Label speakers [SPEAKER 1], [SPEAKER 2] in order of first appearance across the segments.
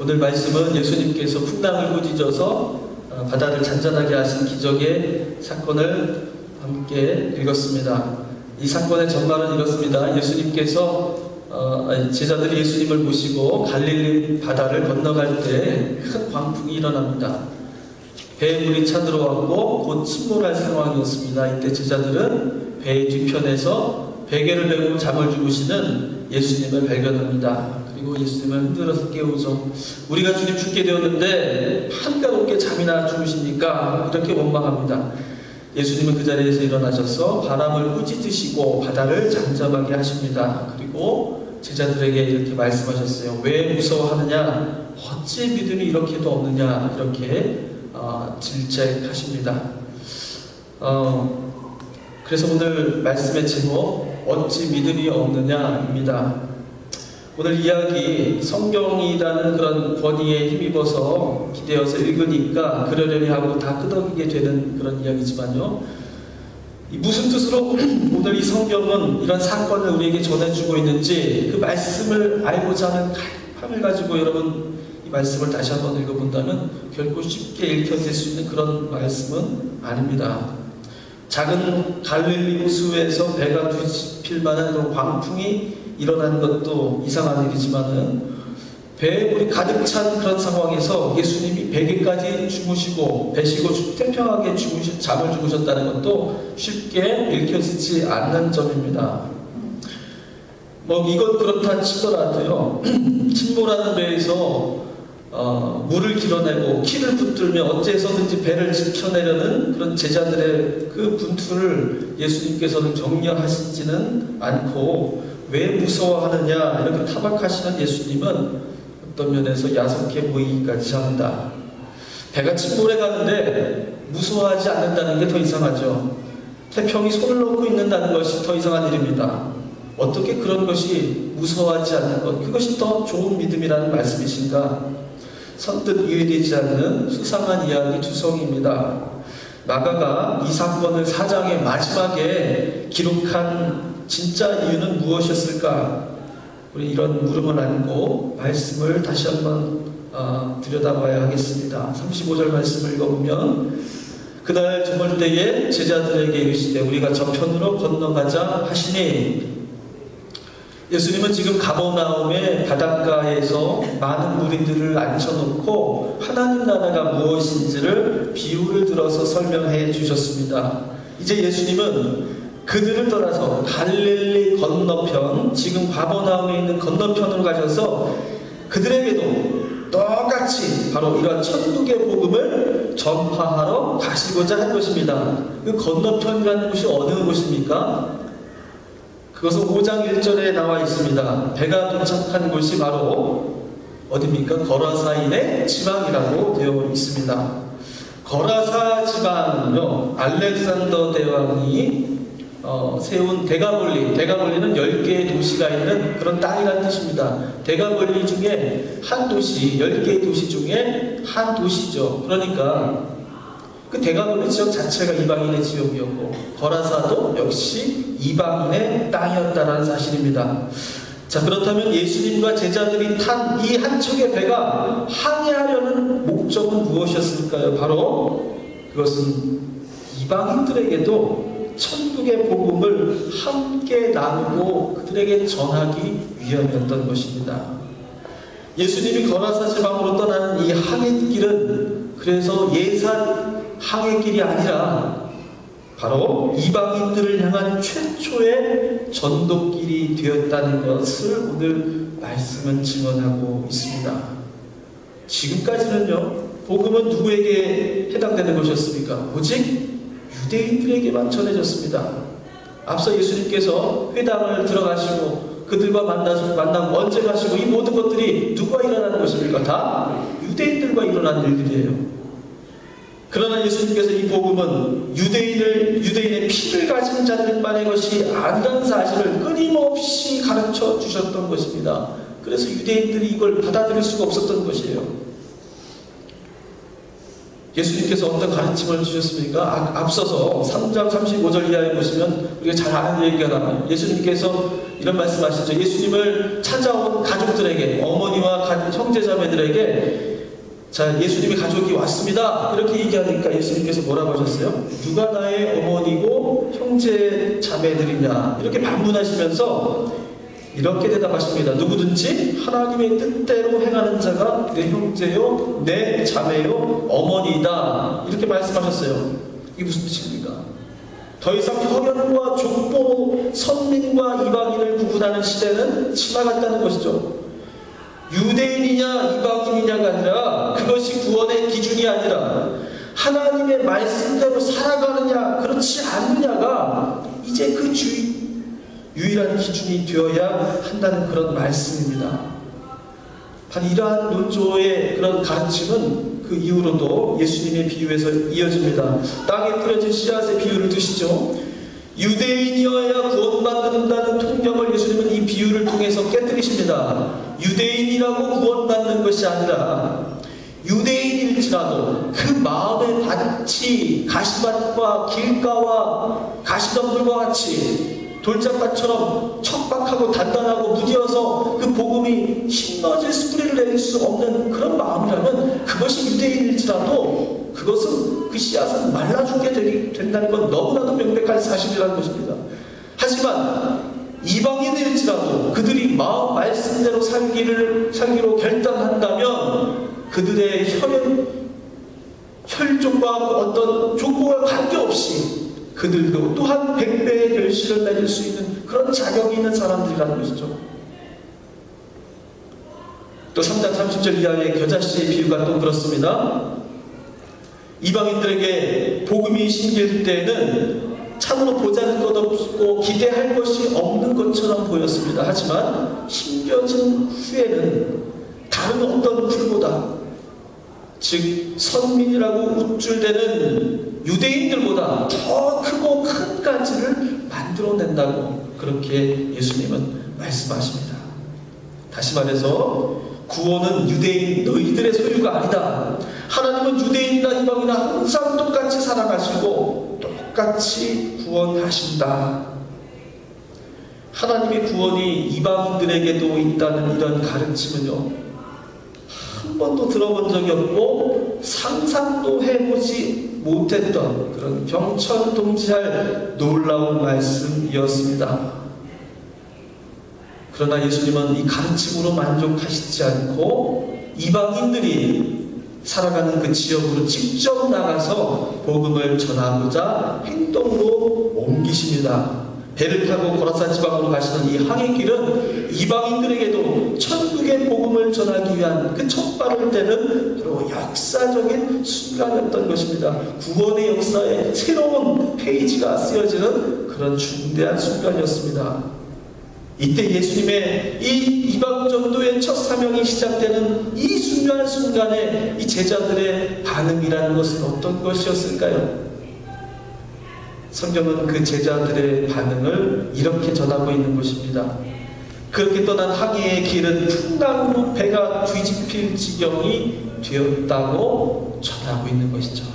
[SPEAKER 1] 오늘 말씀은 예수님께서 풍랑을 꾸짖어서 바다를 잔잔하게 하신 기적의 사건을 함께 읽었습니다. 이 사건의 전말은 이렇습니다. 예수님께서 제자들이 예수님을 모시고 갈릴리 바다를 건너갈 때 큰 광풍이 일어납니다. 배에 물이 차들어왔고 곧 침몰할 상황이었습니다. 이때 제자들은 배의 뒤편에서 베개를 메고 잠을 주무시는 예수님을 발견합니다. 그리고 예수님을 흔들어서 깨우죠. 우리가 주님 죽게 되었는데 한가롭게 잠이나 주무십니까? 이렇게 원망합니다. 예수님은 그 자리에서 일어나셔서 바람을 꾸짖으시고 바다를 잠잠하게 하십니다. 그리고 제자들에게 이렇게 말씀하셨어요. 왜 무서워하느냐? 어찌 믿음이 이렇게도 없느냐? 이렇게 질책하십니다. 그래서 오늘 말씀의 제목 어찌 믿음이 없느냐입니다. 오늘 이야기 성경이라는 그런 권위에 힘입어서 기대어서 읽으니까 그러려니 하고 다 끄덕이게 되는 그런 이야기지만요, 무슨 뜻으로 오늘 이 성경은 이런 사건을 우리에게 전해주고 있는지 그 말씀을 알고자 하는 갈팡을 가지고 여러분 이 말씀을 다시 한번 읽어본다면 결코 쉽게 읽혀질 수 있는 그런 말씀은 아닙니다. 작은 갈릴리 호수에서 배가 뒤집힐 만한 그런 광풍이 일어나는 것도 이상한 일이지만은 배에 물이 가득 찬 그런 상황에서 예수님이 베개까지 주무시고 배시고 태평하게 잠을 주무셨다는 것도 쉽게 읽혀지지 않는 점입니다. 이건 그렇다 치더라도요, 침몰하는 배에서 물을 길어내고 키를 붙들며 어째서든지 배를 지켜내려는 그런 제자들의 그 분투를 예수님께서는 격려하시지는 않고 왜 무서워하느냐 이렇게 타박하시는 예수님은 어떤 면에서 야속해 보이기까지 합니다. 배가 침몰해 가는데 무서워하지 않는다는 게 더 이상하죠. 태평이 손을 놓고 있는다는 것이 더 이상한 일입니다. 어떻게 그런 것이 무서워하지 않는 것, 그것이 더 좋은 믿음이라는 말씀이신가? 선뜻 이해되지 않는 수상한 이야기 두성입니다. 마가가 이 사건을 4장의 마지막에 기록한 진짜 이유는 무엇이었을까? 우리 이런 물음을 안고 말씀을 다시 한번 들여다봐야 하겠습니다. 35절 말씀을 읽어보면 그날 저물 때에 제자들에게 이르시되 우리가 저편으로 건너가자 하시니, 예수님은 지금 가버나움의 바닷가에서 많은 무리들을 앉혀놓고 하나님 나라가 무엇인지를 비유를 들어서 설명해 주셨습니다. 이제 예수님은 그들을 떠나서 갈릴리 건너편, 지금 가버나움에 있는 건너편으로 가셔서 그들에게도 똑같이 바로 이런 천국의 복음을 전파하러 가시고자 한 것입니다. 그 건너편이라는 곳이 어느 곳입니까? 그것은 5장 1절에 나와 있습니다. 배가 도착한 곳이 바로 어디입니까? 거라사인의 지방이라고 되어 있습니다. 거라사 지방은요, 알렉산더 대왕이 세운 대가볼리는 10개의 도시가 있는 그런 땅이라는 뜻입니다. 대가볼리 중에 한 도시, 10개의 도시 중에 한 도시죠. 그러니까 그 대가볼리 지역 자체가 이방인의 지역이었고 거라사도 역시 이방인의 땅이었다는 사실입니다. 자, 그렇다면 예수님과 제자들이 탄 이 한 척의 배가 항해하려는 목적은 무엇이었을까요? 바로 그것은 이방인들에게도 천국의 복음을 함께 나누고 그들에게 전하기 위함이었던 것입니다. 예수님이 거라사 지방으로 떠나는 이 항해길은 그래서 예산 항해길이 아니라 바로 이방인들을 향한 최초의 전도길이 되었다는 것을 오늘 말씀은 증언하고 있습니다. 지금까지는요, 복음은 누구에게 해당되는 것이었습니까? 오직 유대인들에게만 전해졌습니다. 앞서 예수님께서 회당을 들어가시고 그들과 만나고 언제 가시고 이 모든 것들이 누구와 일어나는 것입니까? 다 유대인들과 일어난 일들이에요. 그러나 예수님께서 이 복음은 유대인의 피를 가진 자들만의 것이 아니라는 사실을 끊임없이 가르쳐 주셨던 것입니다. 그래서 유대인들이 이걸 받아들일 수가 없었던 것이에요. 예수님께서 어떤 가르침을 주셨습니까? 앞서서 3장 35절 이하에 보시면 우리가 잘 아는 얘기가 나와요. 예수님께서 이런 말씀하시죠. 예수님을 찾아온 가족들에게, 어머니와 형제자매들에게, 자, 예수님의 가족이 왔습니다, 이렇게 얘기하니까 예수님께서 뭐라고 하셨어요? 누가 나의 어머니고 형제자매들이냐, 이렇게 반문하시면서 이렇게 대답하십니다. 누구든지 하나님의 뜻대로 행하는 자가 내 형제요, 내 자매요, 어머니이다, 이렇게 말씀하셨어요. 이게 무슨 뜻입니까? 더 이상 혈연과 족보, 선민과 이방인을 구분하는 시대는 지나갔다는 것이죠. 유대인이냐 이방인이냐가 아니라, 그것이 구원의 기준이 아니라 하나님의 말씀대로 살아가느냐 그렇지 않느냐가 이제 그 유일한 기준이 되어야 한다는 그런 말씀입니다. 단 이러한 논조의 그런 가르침은 그 이후로도 예수님의 비유에서 이어집니다. 땅에 뿌려진 씨앗의 비유를 드시죠. 유대인이어야 구원받는다는 통념을 예수님은 이 비유를 통해서 깨뜨리십니다. 유대인이라고 구원받는 것이 아니라 유대인일지라도 그 마음의 밭이 가시밭과 길가와 가시덤불과 같이 돌짝밭처럼 척박하고 단단하고 무디어서 그 복음이 힘넣어질 뿌리를 내릴 수 없는 그런 마음이라면, 그것이 유대인일지라도 그것은, 그 씨앗은 말라 죽게 된다는 건 너무나도 명백한 사실이라는 것입니다. 하지만 이방인일지라도 그들이 마음 말씀대로 살기로 결단한다면 그들의 혈종과 어떤 족보와 관계없이 그들도 또한 100배의 결실을 맺을 수 있는 그런 자격이 있는 사람들이라는 것이죠. 또 3장 30절 이하의 겨자씨의 비유가 또 그렇습니다. 이방인들에게 복음이 심길 때에는 참으로 보잘것없고 기대할 것이 없는 것처럼 보였습니다. 하지만 심겨진 후에는 다른 어떤 풀보다, 즉 선민이라고 우쭐대는 유대인들보다 더 크고 큰 가지를 만들어낸다고 그렇게 예수님은 말씀하십니다. 다시 말해서 구원은 유대인 너희들의 소유가 아니다. 하나님은 유대인이나 이방이나 항상 똑같이 사랑하시고 똑같이 구원하신다. 하나님의 구원이 이방인들에게도 있다는 이런 가르침은요, 한 번도 들어본 적이 없고 상상도 해보지 못했던 그런 경천동지할 놀라운 말씀이었습니다. 그러나 예수님은 이 가르침으로 만족하시지 않고 이방인들이 살아가는 그 지역으로 직접 나가서 복음을 전하고자 행동으로 옮기십니다. 배를 타고 고라산 지방으로 가시는 이 항해 길은 이방인들에게도 천국의 복음을 전하기 위한 그 첫 발을 떼는 바로 역사적인 순간이었던 것입니다. 구원의 역사에 새로운 페이지가 쓰여지는 그런 중대한 순간이었습니다. 이때 예수님의 이 이방 전도의 첫 사명이 시작되는 이 순간에 이 제자들의 반응이라는 것은 어떤 것이었을까요? 성경은 그 제자들의 반응을 이렇게 전하고 있는 것입니다. 그렇게 떠난 항해의 길은 풍랑으로 배가 뒤집힐 지경이 되었다고 전하고 있는 것이죠.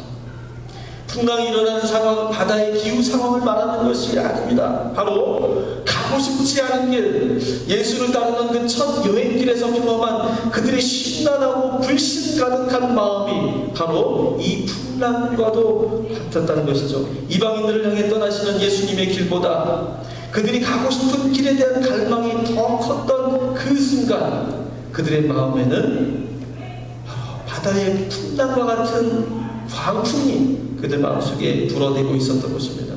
[SPEAKER 1] 풍랑이 일어나는 상황은 바다의 기후 상황을 말하는 것이 아닙니다. 바로 가고 싶지 않은 길, 예수를 따르는 그 첫 여행길에서 경험한 그들의 심란하고 불신 가득한 마음이 바로 이 풍랑과도 같았다는 것이죠. 이방인들을 향해 떠나시는 예수님의 길보다 그들이 가고 싶은 길에 대한 갈망이 더 컸던 그 순간, 그들의 마음에는 바로 바다의 풍랑과 같은 광풍이 그들 마음속에 불어내고 있었던 것입니다.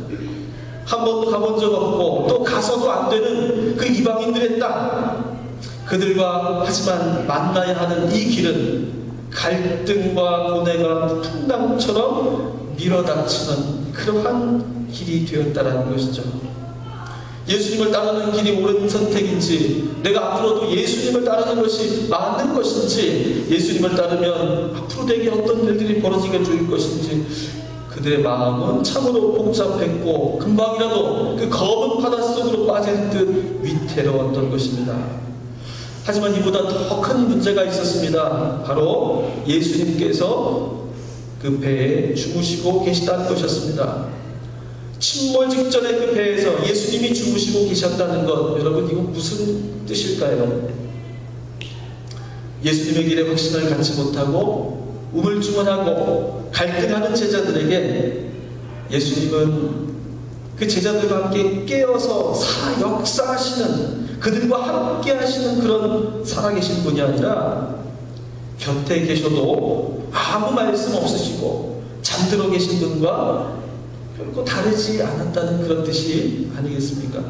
[SPEAKER 1] 한 번도 가본 적 없고 또 가서도 안 되는 그 이방인들의 땅, 그들과 하지만 만나야 하는 이 길은 갈등과 고뇌가 풍랑처럼 밀어닥치는 그러한 길이 되었다라는 것이죠. 예수님을 따르는 길이 옳은 선택인지, 내가 앞으로도 예수님을 따르는 것이 맞는 것인지, 예수님을 따르면 앞으로 내게 어떤 일들이 벌어지게 될 것인지, 그들의 마음은 참으로 복잡했고 금방이라도 그 검은 바닷속으로 빠질 듯 위태로웠던 것입니다. 하지만 이보다 더 큰 문제가 있었습니다. 바로 예수님께서 그 배에 주무시고 계시다는 것이었습니다. 침몰 직전에 그 배에서 예수님이 주무시고 계셨다는 것, 여러분 이거 무슨 뜻일까요? 예수님의 길에 확신을 갖지 못하고 우물쭈물하고 갈등하는 제자들에게 예수님은 그 제자들과 함께 깨어서 역사하시는, 그들과 함께 하시는 그런 살아계신 분이 아니라 곁에 계셔도 아무 말씀 없으시고 잠들어 계신 분과 결코 다르지 않았다는 그런 뜻이 아니겠습니까?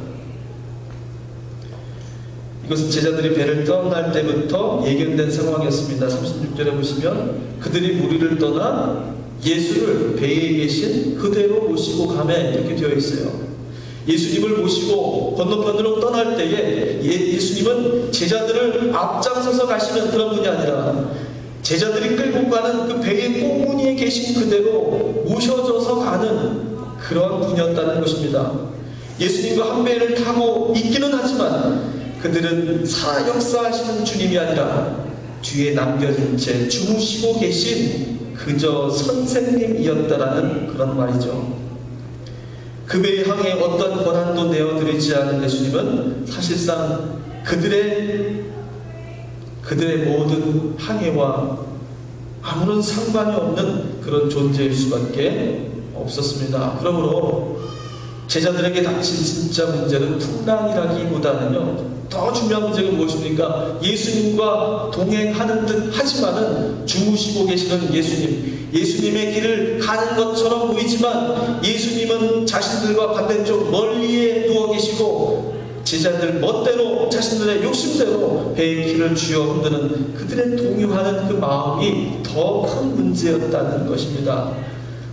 [SPEAKER 1] 이것은 제자들이 배를 떠날 때부터 예견된 상황이었습니다. 36절에 보시면 그들이 무리를 떠나 예수를 배에 계신 그대로 모시고 가매, 이렇게 되어 있어요. 예수님을 모시고 건너편으로 떠날 때에 예수님은 제자들을 앞장서서 가시는 그런 분이 아니라 제자들이 끌고 가는 그 배의 꽁무니에 계신 그대로 모셔져서 가는 그런 분이었다는 것입니다. 예수님과 한 배를 타고 있기는 하지만 그들은 살아 역사하시는 주님이 아니라 뒤에 남겨진 채 주무시고 계신 그저 선생님이었다라는 그런 말이죠. 그 배에 향해 어떤 권한도 내어드리지 않은 예수님은 사실상 그들의 모든 항해와 아무런 상관이 없는 그런 존재일 수밖에 없었습니다. 그러므로 제자들에게 닥친 진짜 문제는 풍랑이라기보다는요, 더 중요한 문제가 무엇입니까? 예수님과 동행하는 듯 하지만은 주무시고 계시는 예수님의 길을 가는 것처럼 보이지만 예수님은 자신들과 반대쪽 멀리에 누워 계시고 제자들 멋대로 자신들의 욕심대로 배의 길을 쥐어 흔드는 그들의 동요하는 그 마음이 더 큰 문제였다는 것입니다.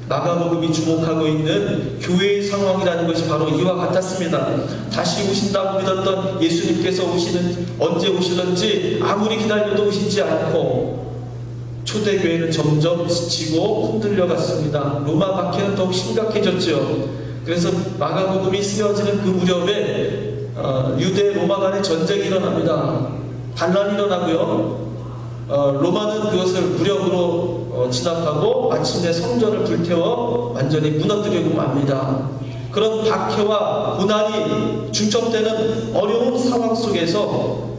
[SPEAKER 1] 마가복음이 주목하고 있는 교회의 상황이라는 것이 바로 이와 같았습니다. 다시 오신다고 믿었던 예수님께서 언제 오시는지 아무리 기다려도 오시지 않고 초대교회는 점점 지치고 흔들려 갔습니다. 로마 박해는 더욱 심각해졌죠. 그래서 마가복음이 쓰여지는 그 무렵에 유대 로마 간의 전쟁이 일어납니다. 반란이 일어나고요. 로마는 그것을 무력으로 진압하고 마침내 성전을 불태워 완전히 무너뜨리고 맙니다. 그런 박해와 고난이 중첩되는 어려운 상황 속에서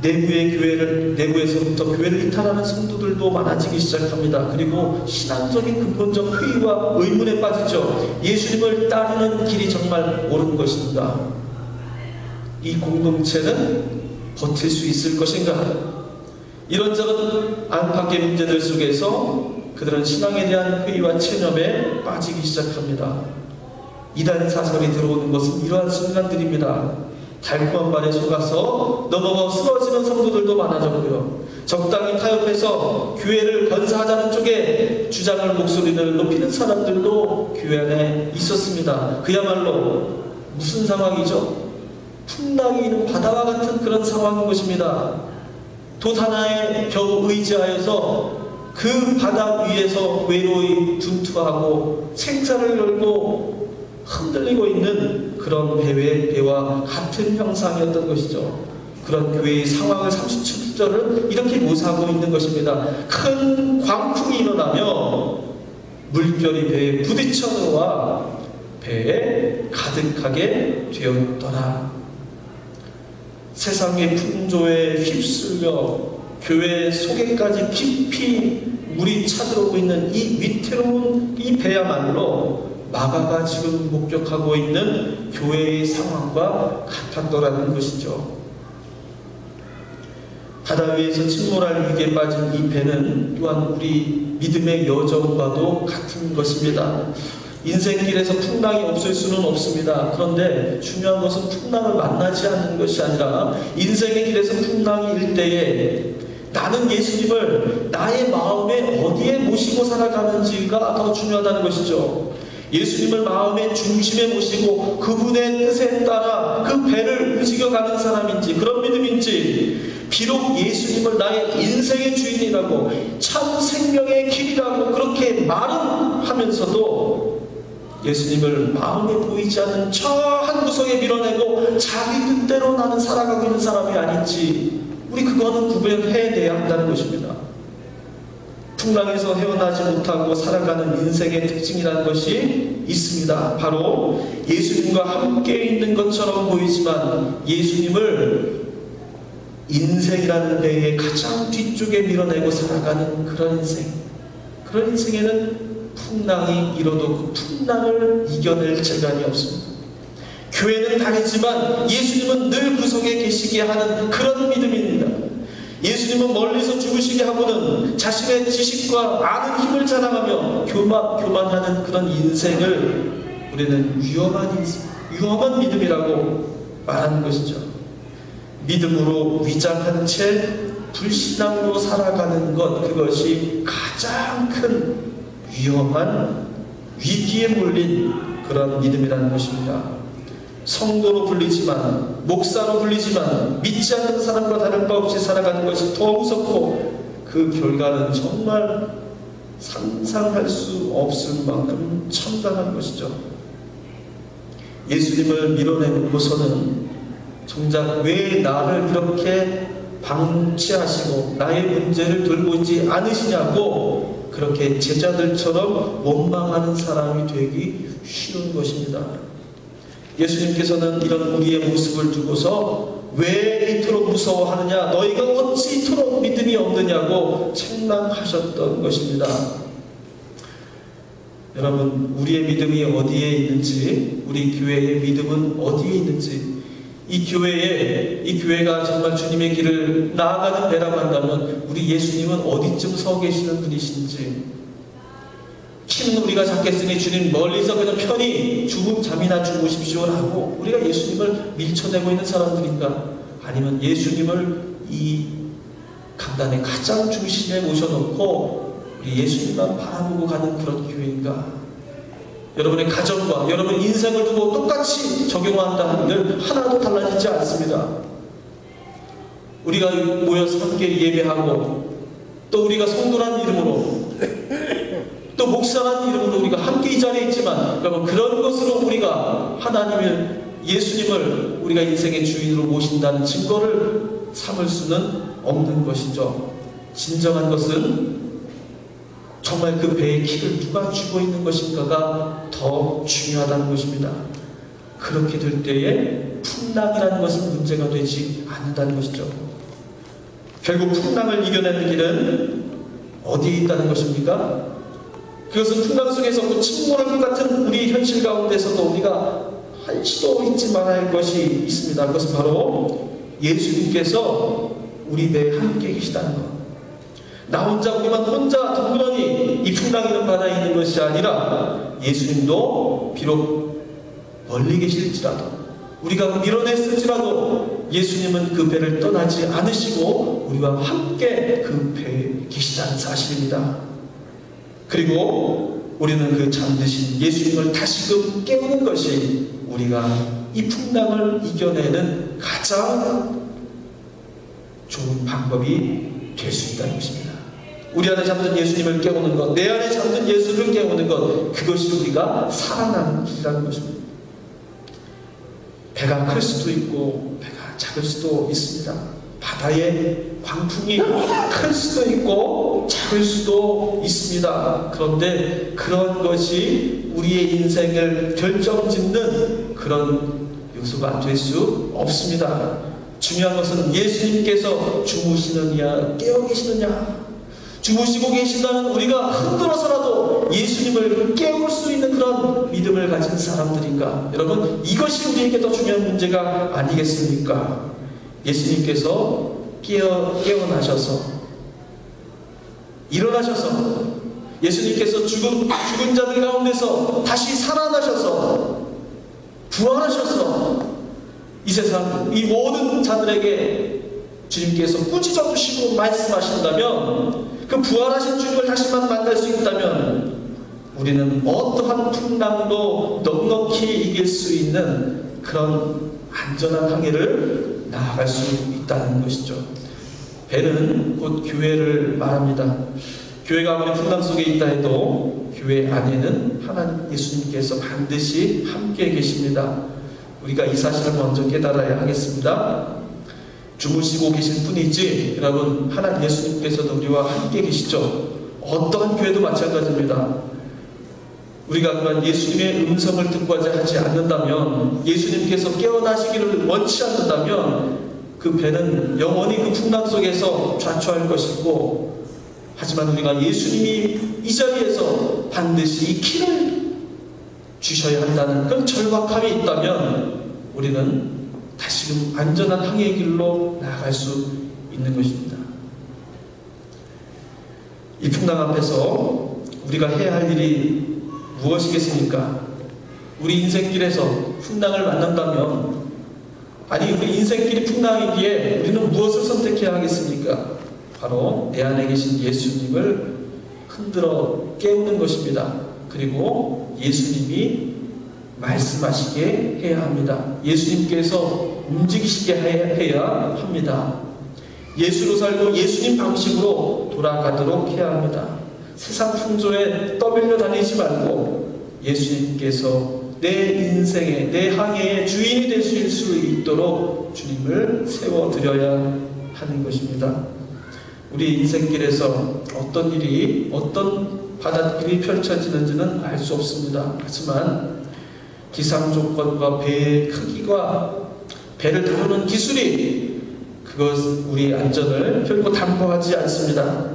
[SPEAKER 1] 내부에서부터 교회를 이탈하는 성도들도 많아지기 시작합니다. 그리고 신앙적인 근본적 회의와 의문에 빠지죠. 예수님을 따르는 길이 정말 옳은 것인가? 이 공동체는 버틸 수 있을 것인가? 이런저런 안팎의 문제들 속에서 그들은 신앙에 대한 회의와 체념에 빠지기 시작합니다. 이단 사설이 들어오는 것은 이러한 순간들입니다. 달콤한 말에 속아서 넘어가 쓰러지는 성도들도 많아졌고요. 적당히 타협해서 교회를 건사하자는 쪽에 주장을 목소리를 높이는 사람들도 교회 안에 있었습니다. 그야말로 무슨 상황이죠? 풍랑이 있는 바다와 같은 그런 상황인 것입니다. 돛 하나에 겨우 의지하여서 그 바다 위에서 외로이 둔투하고 생사를 걸고 흔들리고 있는 그런 배와 같은 형상이었던 것이죠. 그런 교회의 상황을 37절은 이렇게 묘사하고 있는 것입니다. 큰 광풍이 일어나며 물결이 배에 부딪혀 들어와 배에 가득하게 되었더라. 세상의 풍조에 휩쓸려 교회 속에까지 깊이 물이 차들어오고 있는 이 위태로운 이 배야말로 마가가 지금 목격하고 있는 교회의 상황과 같았더라는 것이죠. 바다 위에서 침몰할 위기에 빠진 이 배는 또한 우리 믿음의 여정과도 같은 것입니다. 인생길에서 풍랑이 없을 수는 없습니다. 그런데 중요한 것은 풍랑을 만나지 않는 것이 아니라 인생의 길에서 풍랑이 일 때에 나는 예수님을 나의 마음에 어디에 모시고 살아가는지가 더 중요하다는 것이죠. 예수님을 마음의 중심에 모시고 그분의 뜻에 따라 그 배를 움직여가는 사람인지, 그런 믿음인지, 비록 예수님을 나의 인생의 주인이라고 참 생명의 길이라고 그렇게 말은 하면서도 예수님을 마음에 보이지 않는 저 한 구석에 밀어내고 자기 뜻대로 나는 살아가고 있는 사람이 아닌지, 우리 그거는 구별해내야 한다는 것입니다. 풍랑에서 헤어나지 못하고 살아가는 인생의 특징이라는 것이 있습니다. 바로 예수님과 함께 있는 것처럼 보이지만 예수님을 인생이라는 배의 가장 뒤쪽에 밀어내고 살아가는 그런 인생. 그런 인생에는 풍랑이 일어도 그 풍랑을 이겨낼 재간이 없습니다. 교회는 다르지만 예수님은 늘 구석에 계시게 하는 그런 믿음입니다. 예수님은 멀리서 죽으시게 하고는 자신의 지식과 아는 힘을 자랑하며 교만하는 그런 인생을 우리는 위험한 믿음이라고 말하는 것이죠. 믿음으로 위장한 채 불신앙으로 살아가는 것, 그것이 가장 큰 위험한 위기에 몰린 그런 믿음이라는 것입니다. 성도로 불리지만, 목사로 불리지만 믿지 않는 사람과 다를 바 없이 살아가는 것이 더 무섭고 그 결과는 정말 상상할 수 없을 만큼 참담한 것이죠. 예수님을 밀어내고서는 정작 왜 나를 이렇게 방치하시고 나의 문제를 돌보지 않으시냐고 그렇게 제자들처럼 원망하는 사람이 되기 쉬운 것입니다. 예수님께서는 이런 우리의 모습을 두고서 왜 이토록 무서워하느냐, 너희가 어찌 이토록 믿음이 없느냐고 책망하셨던 것입니다. 여러분, 우리의 믿음이 어디에 있는지, 우리 교회의 믿음은 어디에 있는지, 이 교회가 정말 주님의 길을 나아가는 배라고 한다면 우리 예수님은 어디쯤 서 계시는 분이신지, 키는 우리가 작겠으니 주님 멀리서 그냥 편히 잠이나 주무십시오라고 우리가 예수님을 밀쳐내고 있는 사람들인가? 아니면 예수님을 이 강단의 가장 중심에 모셔놓고 우리 예수님만 바라보고 가는 그런 교회인가? 여러분의 가정과 여러분 인생을 두고 똑같이 적용한다 한들 하나도 달라지지 않습니다. 우리가 모여서 함께 예배하고 또 우리가 성도라는 이름으로 또 목사라는 이름으로 우리가 함께 이 자리에 있지만 여러분 그런 것으로 우리가 하나님을 예수님을 우리가 인생의 주인으로 모신다는 증거를 삼을 수는 없는 것이죠. 진정한 것은 정말 그 배의 키를 누가 쥐고 있는 것인가가 더 중요하다는 것입니다. 그렇게 될 때에 풍랑이라는 것은 문제가 되지 않는다는 것이죠. 결국 풍랑을 이겨내는 길은 어디에 있다는 것입니까? 그것은 풍랑 속에서 침몰할 것 같은 우리 현실 가운데서도 우리가 한시도 잊지 말아야 할 것이 있습니다. 그것은 바로 예수님께서 우리 배에 함께 계시다는 것. 나 혼자 우리만 혼자 덩그러니 이 풍랑이는 바다에 있는 것이 아니라 예수님도 비록 멀리 계실지라도 우리가 밀어냈을지라도 예수님은 그 배를 떠나지 않으시고 우리와 함께 그 배에 계시다는 사실입니다. 그리고 우리는 그 잠드신 예수님을 다시금 깨우는 것이 우리가 이 풍랑을 이겨내는 가장 좋은 방법이 될 수 있다는 것입니다. 우리 안에 잠든 예수님을 깨우는 것, 내 안에 잠든 예수를 깨우는 것, 그것이 우리가 살아나는 길이라는 것입니다. 배가 클 수도 있고 배가 작을 수도 있습니다. 바다의 광풍이 클 수도 있고 작을 수도 있습니다. 그런데 그런 것이 우리의 인생을 결정짓는 그런 요소가 될 수 없습니다. 중요한 것은 예수님께서 주무시느냐 깨어 계시느냐. 주무시고 계신다는 우리가 흔들어서라도 예수님을 깨울 수 있는 그런 믿음을 가진 사람들인가? 여러분, 이것이 우리에게 더 중요한 문제가 아니겠습니까? 예수님께서 깨어나셔서 일어나셔서 예수님께서 죽은 자들 가운데서 다시 살아나셔서 부활하셔서 이 세상 이 모든 자들에게 주님께서 꾸짖어주시고 말씀하신다면, 그 부활하신 주님을 다시만 만날 수 있다면 우리는 어떠한 풍랑도 넉넉히 이길 수 있는 그런 안전한 항해를 나아갈 수 있다는 것이죠. 배는 곧 교회를 말합니다. 교회가 아무리 풍랑 속에 있다 해도 교회 안에는 하나님 예수님께서 반드시 함께 계십니다. 우리가 이 사실을 먼저 깨달아야 하겠습니다. 주무시고 계실 뿐이지 여러분 하나님 예수님께서도 우리와 함께 계시죠. 어떠한 교회도 마찬가지입니다. 우리가 그만 예수님의 음성을 듣고 하지 않는다면, 예수님께서 깨어나시기를 원치 않는다면 그 배는 영원히 그 풍랑 속에서 좌초할 것이고, 하지만 우리가 예수님이 이 자리에서 반드시 이 키를 주셔야 한다는 그런 절박함이 있다면 우리는 다시금 안전한 항해의 길로 나아갈 수 있는 것입니다. 이 풍랑 앞에서 우리가 해야 할 일이 무엇이겠습니까? 우리 인생길에서 풍랑을 만난다면, 아니 우리 인생길이 풍랑이기에 우리는 무엇을 선택해야 하겠습니까? 바로 내 안에 계신 예수님을 흔들어 깨우는 것입니다. 그리고 예수님이 말씀하시게 해야 합니다. 예수님께서 움직이시게 해야 합니다. 예수로 살고 예수님 방식으로 돌아가도록 해야 합니다. 세상 풍조에 떠밀려 다니지 말고 예수님께서 내 인생의, 내 항해의 주인이 되실 수 있도록 주님을 세워드려야 하는 것입니다. 우리 인생길에서 어떤 일이, 어떤 바닷길이 펼쳐지는지는 알 수 없습니다. 하지만 기상 조건과 배의 크기와 배를 다루는 기술이 그것 우리 안전을 결코 담보하지 않습니다.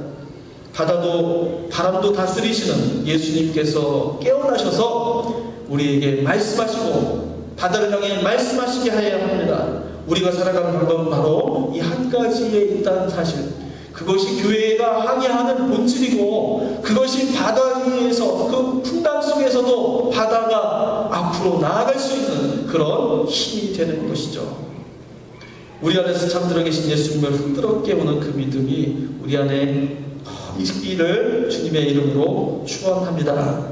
[SPEAKER 1] 바람도 다스리시는 예수님께서 깨어나셔서 우리에게 말씀하시고 바다를 향해 말씀하시게 해야 합니다. 우리가 살아가는 방법은 바로 이 한 가지에 있다는 사실, 그것이 교회가 항해하는 본질이고, 그것이 바다 위에서 그 풍랑 속에서도 바다가 앞으로 나아갈 수 있는 그런 힘이 되는 것이죠. 우리 안에서 잠들어 계신 예수님을 흔들어 깨우는 그 믿음이 우리 안에 있기를 주님의 이름으로 축원합니다.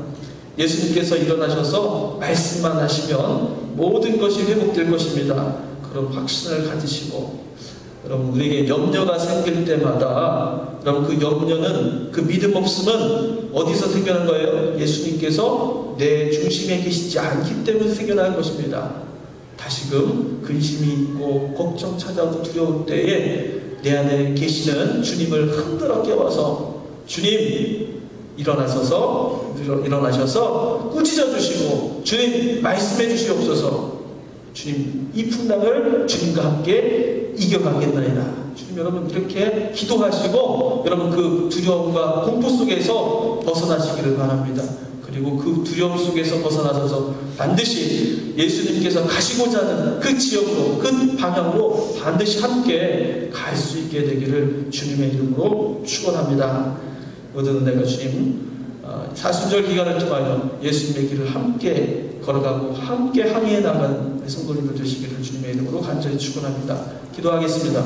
[SPEAKER 1] 예수님께서 일어나셔서 말씀만 하시면 모든 것이 회복될 것입니다. 그런 확신을 가지시고, 여러분 우리에게 염려가 생길 때마다 여러분 그 염려는, 그 믿음 없음은 어디서 생겨난 거예요? 예수님께서 내 중심에 계시지 않기 때문에 생겨난 것입니다. 다시금 근심이 있고 걱정 찾아오고 두려울 때에 내 안에 계시는 주님을 흔들어 깨워서, 주님 일어나셔서 꾸짖어 주시고, 주님 말씀해 주시옵소서, 주님 이 풍랑을 주님과 함께 이겨가겠나이다. 주님, 여러분 이렇게 기도하시고 여러분 그 두려움과 공포 속에서 벗어나시기를 바랍니다. 그리고 그 두려움 속에서 벗어나셔서 반드시 예수님께서 가시고자 하는 그 지역으로, 그 방향으로 반드시 함께 갈 수 있게 되기를 주님의 이름으로 축원합니다. 모든 은혜가 주님 사순절 기간을 통하여 예수님의 길을 함께 걸어가고 함께 항해해 나가는 성도님들 되시기를 주님의 이름으로 간절히 축원합니다. 기도하겠습니다.